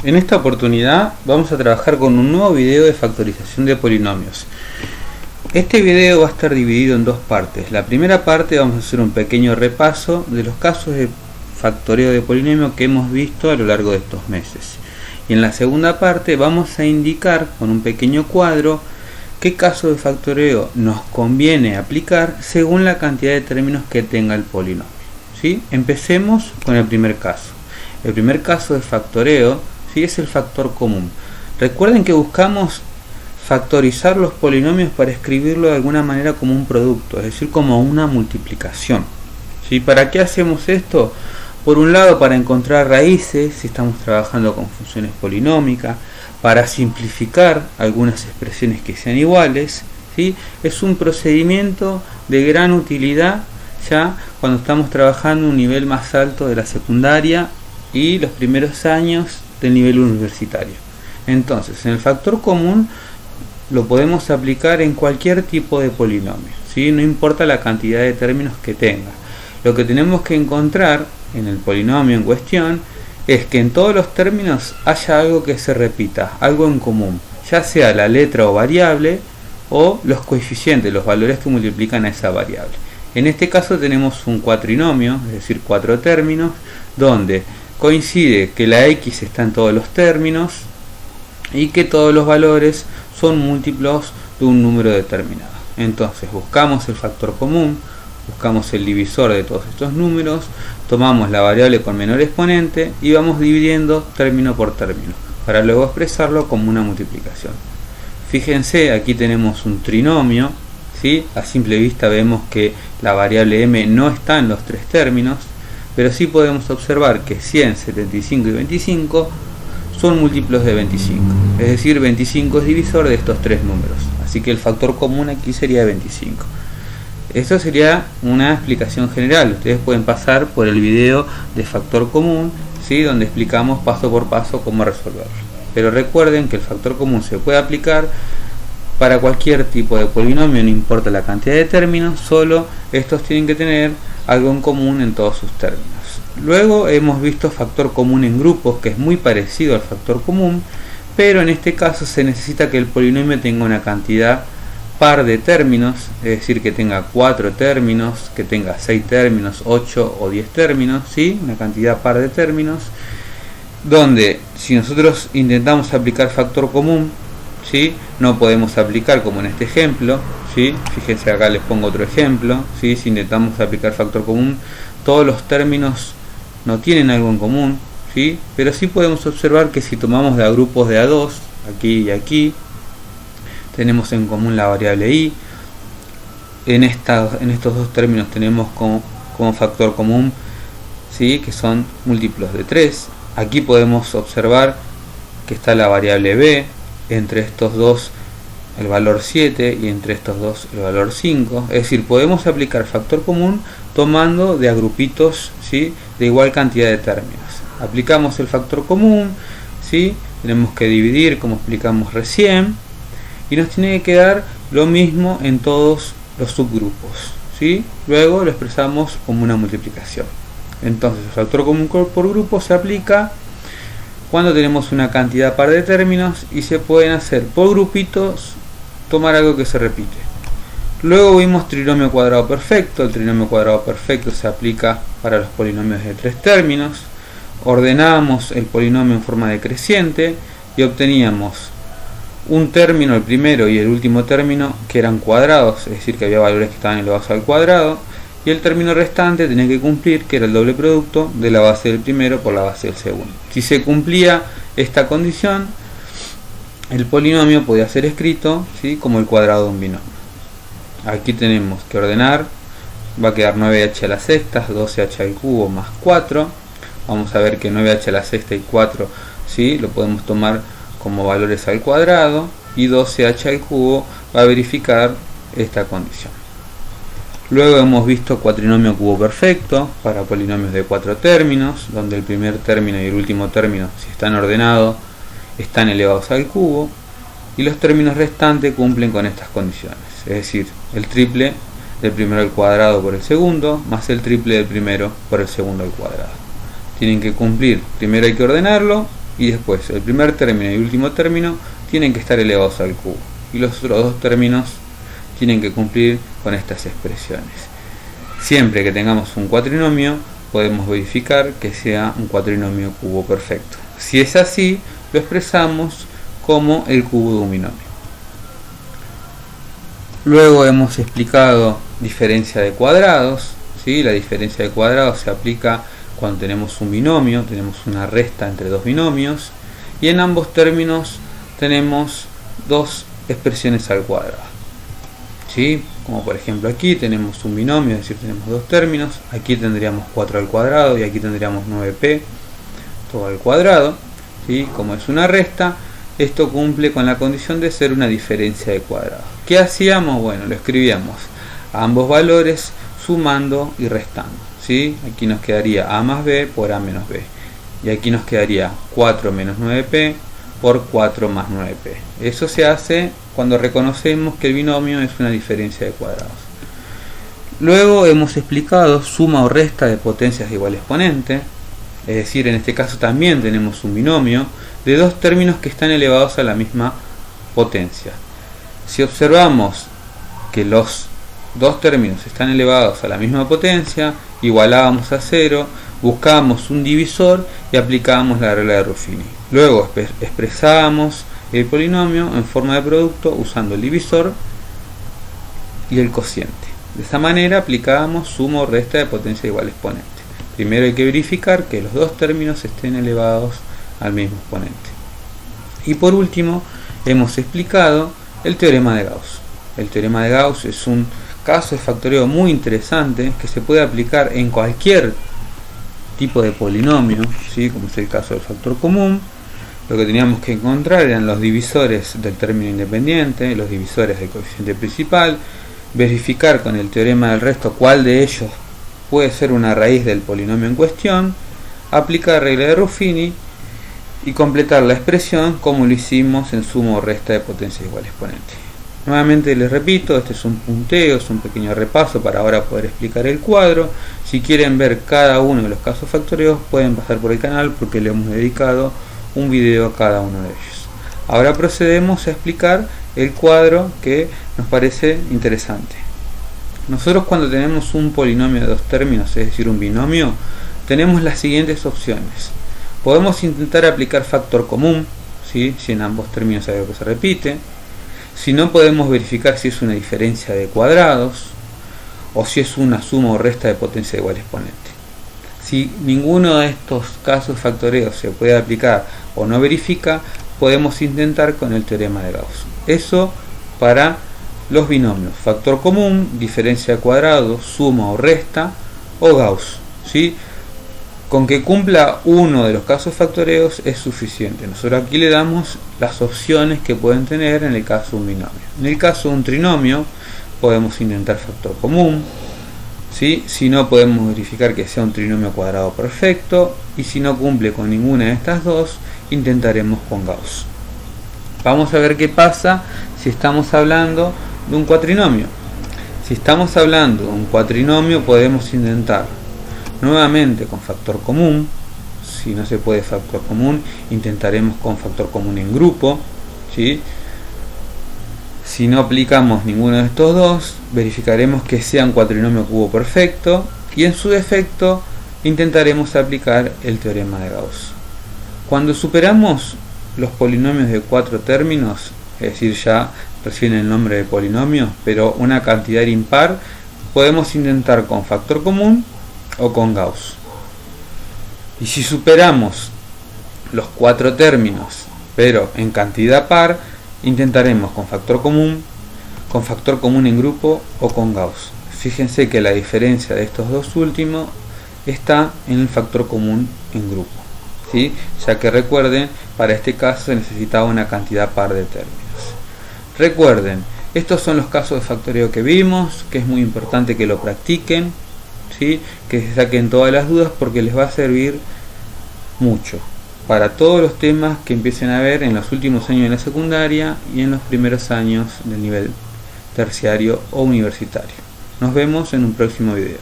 En esta oportunidad vamos a trabajar con un nuevo video de factorización de polinomios. Este video va a estar dividido en dos partes. La primera parte vamos a hacer un pequeño repaso de los casos de factoreo de polinomio que hemos visto a lo largo de estos meses. Y en la segunda parte vamos a indicar con un pequeño cuadro qué caso de factoreo nos conviene aplicar según la cantidad de términos que tenga el polinomio. ¿Sí? Empecemos con el primer caso. El primer caso de factoreo, ¿sí?, es el factor común. Recuerden que buscamos factorizar los polinomios para escribirlo de alguna manera como un producto, es decir, como una multiplicación. ¿Sí? ¿Para qué hacemos esto? Por un lado, para encontrar raíces, si estamos trabajando con funciones polinómicas, para simplificar algunas expresiones que sean iguales. ¿Sí? Es un procedimiento de gran utilidad ya cuando estamos trabajando un nivel más alto de la secundaria y los primeros años del nivel universitario. Entonces, en el factor común lo podemos aplicar en cualquier tipo de polinomio, ¿sí? No importa la cantidad de términos que tenga. Lo que tenemos que encontrar en el polinomio en cuestión es que en todos los términos haya algo que se repita, algo en común, ya sea la letra o variable o los coeficientes, los valores que multiplican a esa variable. En este caso tenemos un cuatrinomio, es decir, 4 términos, donde coincide que la x está en todos los términos y que todos los valores son múltiplos de un número determinado. Entonces buscamos el factor común, buscamos el divisor de todos estos números, tomamos la variable con menor exponente y vamos dividiendo término por término para luego expresarlo como una multiplicación. Fíjense, aquí tenemos un trinomio, ¿sí? A simple vista vemos que la variable m no está en los tres términos, pero sí podemos observar que 100, 75 y 25 son múltiplos de 25. Es decir, 25 es divisor de estos tres números. Así que el factor común aquí sería 25. Esto sería una explicación general. Ustedes pueden pasar por el video de factor común, ¿sí?, donde explicamos paso por paso cómo resolverlo. Pero recuerden que el factor común se puede aplicar para cualquier tipo de polinomio, no importa la cantidad de términos, solo estos tienen que tener algo en común en todos sus términos. Luego hemos visto factor común en grupos, que es muy parecido al factor común, pero en este caso se necesita que el polinomio tenga una cantidad par de términos, es decir, que tenga 4 términos, que tenga 6 términos, 8 o 10 términos, ¿sí? Una cantidad par de términos, donde si nosotros intentamos aplicar factor común, ¿sí?, no podemos aplicar como en este ejemplo, ¿sí? Fíjense, acá les pongo otro ejemplo, ¿sí? Si intentamos aplicar factor común, todos los términos no tienen algo en común, ¿sí? Pero sí podemos observar que si tomamos de a grupos de a2, aquí y aquí, tenemos en común la variable i. En estos dos términos tenemos como factor común, ¿sí?, que son múltiplos de 3. Aquí podemos observar que está la variable b, entre estos dos el valor 7 y entre estos dos el valor 5. Es decir, podemos aplicar factor común tomando de a grupitos, ¿sí?, de igual cantidad de términos. Aplicamos el factor común, ¿sí?, tenemos que dividir como explicamos recién y nos tiene que quedar lo mismo en todos los subgrupos, ¿sí? Luego lo expresamos como una multiplicación. Entonces el factor común por grupo se aplica cuando tenemos una cantidad par de términos y se pueden hacer por grupitos, tomar algo que se repite. Luego vimos trinomio cuadrado perfecto. El trinomio cuadrado perfecto se aplica para los polinomios de 3 términos. Ordenamos el polinomio en forma decreciente y obteníamos un término, el primero y el último término, que eran cuadrados, es decir, que había valores que estaban elevados al cuadrado, y el término restante tenía que cumplir, que era el doble producto de la base del primero por la base del segundo. Si se cumplía esta condición, el polinomio podía ser escrito, ¿sí?, como el cuadrado de un binomio. Aquí tenemos que ordenar, va a quedar 9h a la sexta, 12h al cubo más 4. Vamos a ver que 9h a la sexta y 4, ¿sí?, lo podemos tomar como valores al cuadrado, y 12h al cubo va a verificar esta condición. Luego hemos visto cuatrinomio cubo perfecto para polinomios de 4 términos, donde el primer término y el último término, si están ordenados, están elevados al cubo, y los términos restantes cumplen con estas condiciones, es decir, el triple del primero al cuadrado por el segundo, más el triple del primero por el segundo al cuadrado. Tienen que cumplir, primero hay que ordenarlo, y después el primer término y el último término tienen que estar elevados al cubo, y los otros dos términos tienen que cumplir con estas expresiones. Siempre que tengamos un cuatrinomio, podemos verificar que sea un cuatrinomio cubo perfecto. Si es así, lo expresamos como el cubo de un binomio. Luego hemos explicado diferencia de cuadrados, ¿sí? La diferencia de cuadrados se aplica cuando tenemos un binomio, tenemos una resta entre dos binomios, y en ambos términos tenemos dos expresiones al cuadrado, ¿sí? Como por ejemplo aquí tenemos un binomio, es decir, tenemos dos términos, aquí tendríamos 4 al cuadrado y aquí tendríamos 9p todo al cuadrado, ¿sí? Como es una resta, esto cumple con la condición de ser una diferencia de cuadrados. ¿Qué hacíamos? Bueno, lo escribíamos a ambos valores sumando y restando, ¿sí? Aquí nos quedaría a más b por a menos b, y aquí nos quedaría 4 menos 9p por 4 más 9p. Eso se hace cuando reconocemos que el binomio es una diferencia de cuadrados. Luego hemos explicado suma o resta de potencias de igual exponente, es decir, en este caso también tenemos un binomio de dos términos que están elevados a la misma potencia. Si observamos que los dos términos están elevados a la misma potencia, igualábamos a 0, buscábamos un divisor y aplicábamos la regla de Ruffini. Luego expresábamos el polinomio en forma de producto usando el divisor y el cociente. De esta manera aplicábamos suma o resta de potencia igual exponente. Primero hay que verificar que los dos términos estén elevados al mismo exponente. Y por último hemos explicado el teorema de Gauss. El teorema de Gauss es un caso de factoreo muy interesante que se puede aplicar en cualquier tipo de polinomio, ¿sí? Como es el caso del factor común. Lo que teníamos que encontrar eran los divisores del término independiente, los divisores del coeficiente principal, verificar con el teorema del resto cuál de ellos puede ser una raíz del polinomio en cuestión, aplicar la regla de Ruffini y completar la expresión como lo hicimos en suma o resta de potencias igual exponente. Nuevamente les repito, este es un punteo, es un pequeño repaso para ahora poder explicar el cuadro. Si quieren ver cada uno de los casos factoreos pueden pasar por el canal porque le hemos dedicado un video a cada uno de ellos. Ahora procedemos a explicar el cuadro que nos parece interesante. Nosotros cuando tenemos un polinomio de dos términos, es decir, un binomio, tenemos las siguientes opciones. Podemos intentar aplicar factor común, ¿sí? Si en ambos términos hay algo que se repite. Si no, podemos verificar si es una diferencia de cuadrados o si es una suma o resta de potencia de igual exponente. Si ninguno de estos casos factoreos se puede aplicar o no verifica, podemos intentar con el teorema de Gauss. Eso para los binomios factor común, diferencia de cuadrados, suma o resta o Gauss, ¿sí? Con que cumpla uno de los casos factoreos es suficiente. Nosotros aquí le damos las opciones que pueden tener en el caso de un binomio. En el caso de un trinomio podemos intentar factor común, ¿sí? Si no, podemos verificar que sea un trinomio cuadrado perfecto, y si no cumple con ninguna de estas dos, intentaremos con Gauss. Vamos a ver qué pasa si estamos hablando de un cuatrinomio. Si estamos hablando de un cuatrinomio, podemos intentar nuevamente con factor común. Si no se puede factor común, intentaremos con factor común en grupo, ¿sí? Si no aplicamos ninguno de estos dos, verificaremos que sea un cuatrinomio cubo perfecto, y en su defecto intentaremos aplicar el teorema de Gauss. Cuando superamos los polinomios de 4 términos, es decir, ya reciben el nombre de polinomio, pero una cantidad impar, podemos intentar con factor común o con Gauss. Y si superamos los 4 términos, pero en cantidad par, intentaremos con factor común en grupo o con Gauss. Fíjense que la diferencia de estos dos últimos está en el factor común en grupo, ¿sí? Ya que recuerden, para este caso se necesitaba una cantidad par de términos. Recuerden, estos son los casos de factoreo que vimos, que es muy importante que lo practiquen, ¿sí? Que se saquen todas las dudas porque les va a servir mucho para todos los temas que empiecen a ver en los últimos años de la secundaria y en los primeros años del nivel terciario o universitario. Nos vemos en un próximo video.